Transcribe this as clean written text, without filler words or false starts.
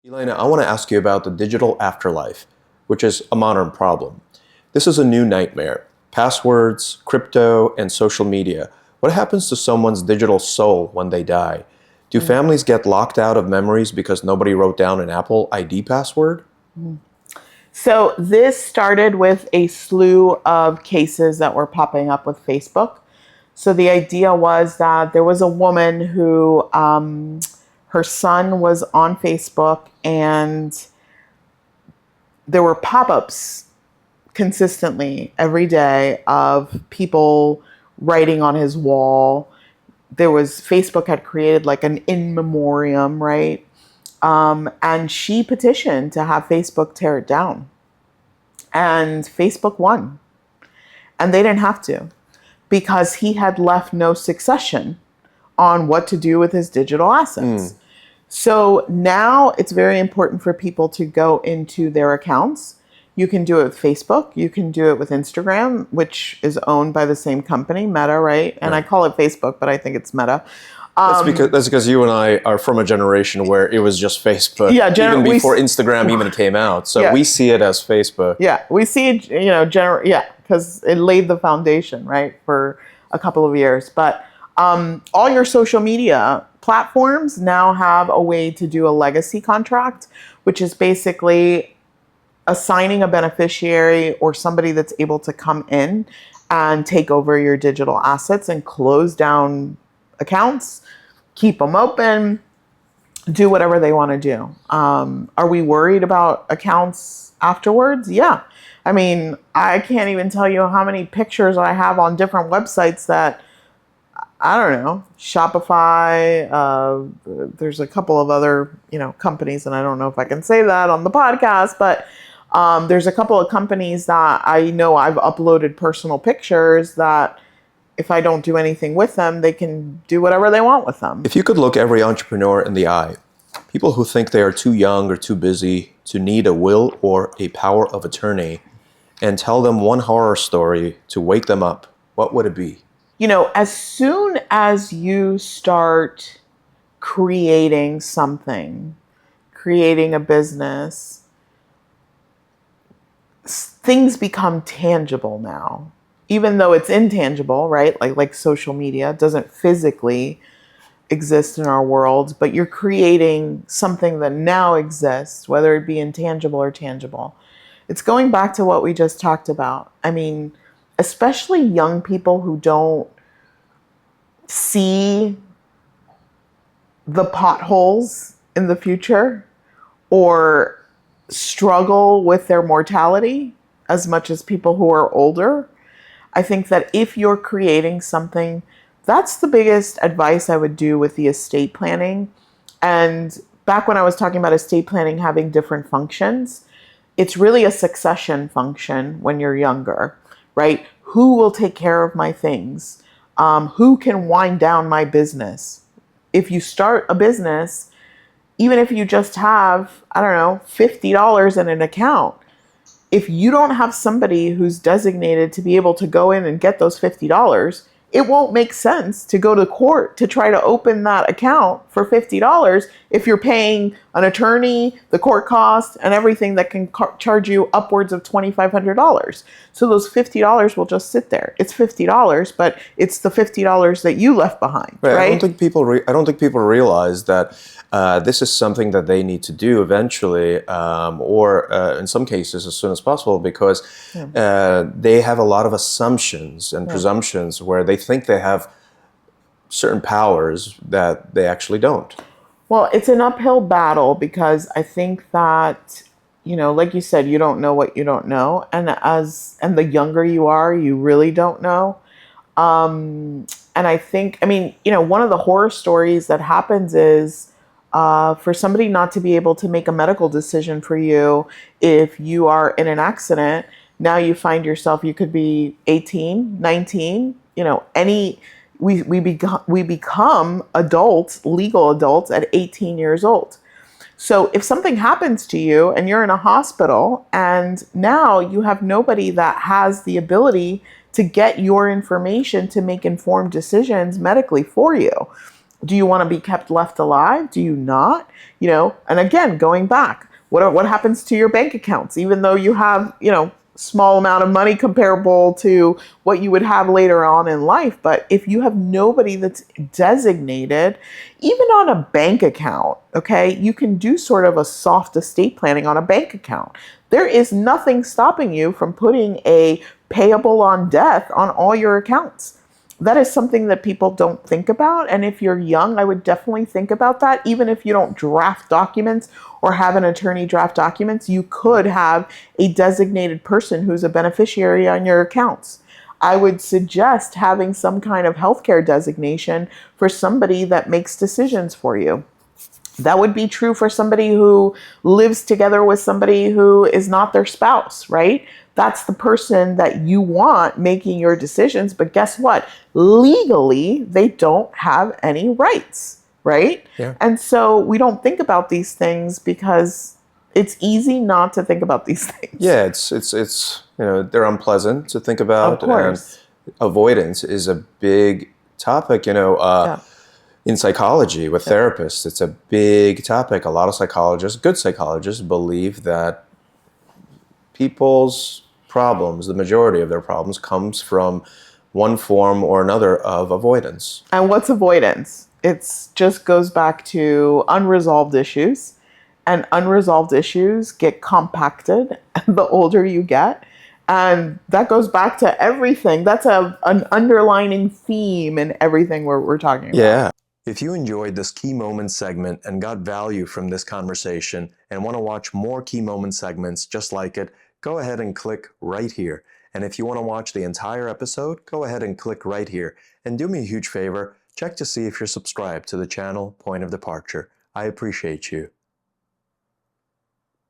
Ilena, I want to ask you about the digital afterlife, which is a modern problem. This is a new nightmare. Passwords, crypto, and social media. What happens to someone's digital soul when they die? Do Mm. families get locked out of memories because nobody wrote down an Apple ID password? So this started with a slew of cases that were popping up with Facebook. So the idea was that there was a woman who her son was on Facebook, and there were pop-ups consistently every day of people writing on his wall. There was Facebook had created like an in memoriam, right? And she petitioned to have Facebook tear it down. And Facebook won. And they didn't have to because he had left no succession on what to do with his digital assets. So now it's very important for people to go into their accounts. You can do it with Facebook. You can do it with Instagram, which is owned by the same company, Meta, right? And I call it Facebook, but I think it's Meta. That's because you and I are from a generation where it was just Facebook, Yeah, even before Instagram even came out. So we see it as Facebook. Yeah, we see it, because it laid the foundation, right, for a couple of years. But all your social media platforms now have a way to do a legacy contract, which is basically assigning a beneficiary or somebody that's able to come in and take over your digital assets and close down accounts, keep them open, do whatever they want to do. Are we worried about accounts afterwards? Yeah. I mean, I can't even tell you how many pictures I have on different websites that, I don't know, Shopify. There's a couple of other, companies, and I don't know if I can say that on the podcast, but there's a couple of companies that I know I've uploaded personal pictures that if I don't do anything with them, they can do whatever they want with them. If you could look every entrepreneur in the eye, people who think they are too young or too busy to need a will or a power of attorney, and tell them one horror story to wake them up, what would it be? As soon as you start creating something, creating a business, things become tangible now. Even though it's intangible, right? Like social media doesn't physically exist in our world, but you're creating something that now exists, whether it be intangible or tangible. It's going back to what we just talked about. I mean, especially young people who don't see the potholes in the future or struggle with their mortality as much as people who are older. I think that if you're creating something, that's the biggest advice I would do with the estate planning. And back when I was talking about estate planning having different functions, it's really a succession function when you're younger, right? Who will take care of my things? Who can wind down my business? If you start a business, even if you just have, I don't know, $50 in an account, if you don't have somebody who's designated to be able to go in and get those $50, it won't make sense to go to court to try to open that account for $50 if you're paying an attorney, the court cost, and everything that can charge you upwards of $2,500. So those $50 will just sit there. It's $50, but it's the $50 that you left behind, right? I don't think people realize that this is something that they need to do eventually, or in some cases as soon as possible, because they have a lot of assumptions and presumptions where they think they have certain powers that they actually don't. Well, it's an uphill battle because I think that, like you said, you don't know what you don't know. And the younger you are, you really don't know. And I think, one of the horror stories that happens is for somebody not to be able to make a medical decision for you if you are in an accident. Now you find yourself, you could be 18, 19, we become adults, legal adults at 18 years old. So if something happens to you and you're in a hospital and now you have nobody that has the ability to get your information to make informed decisions medically for you, Do you want to be kept left alive? Do you not? And again, going back, what happens to your bank accounts, even though you have, small amount of money comparable to what you would have later on in life. But if you have nobody that's designated, even on a bank account, okay, you can do sort of a soft estate planning on a bank account. There is nothing stopping you from putting a payable on death on all your accounts. That is something that people don't think about. And if you're young, I would definitely think about that. Even if you don't draft documents or have an attorney draft documents, you could have a designated person who's a beneficiary on your accounts. I would suggest having some kind of healthcare designation for somebody that makes decisions for you. That would be true for somebody who lives together with somebody who is not their spouse, right? That's the person that you want making your decisions. But guess what? Legally, they don't have any rights, right? Yeah. And so we don't think about these things because it's easy not to think about these things. Yeah, it's they're unpleasant to think about. Of course. And avoidance is a big topic, Yeah. in psychology with therapists. It's a big topic. A lot of psychologists, good psychologists, believe that people's problems, the majority of their problems, comes from one form or another of avoidance. And what's avoidance? It just goes back to unresolved issues. And unresolved issues get compacted the older you get. And that goes back to everything. That's an underlining theme in everything we're talking about. Yeah. If you enjoyed this Key Moments segment and got value from this conversation and want to watch more Key Moments segments just like it, go ahead and click right here. And if you want to watch the entire episode, go ahead and click right here. And do me a huge favor, check to see if you're subscribed to the channel Point of Departure. I appreciate you.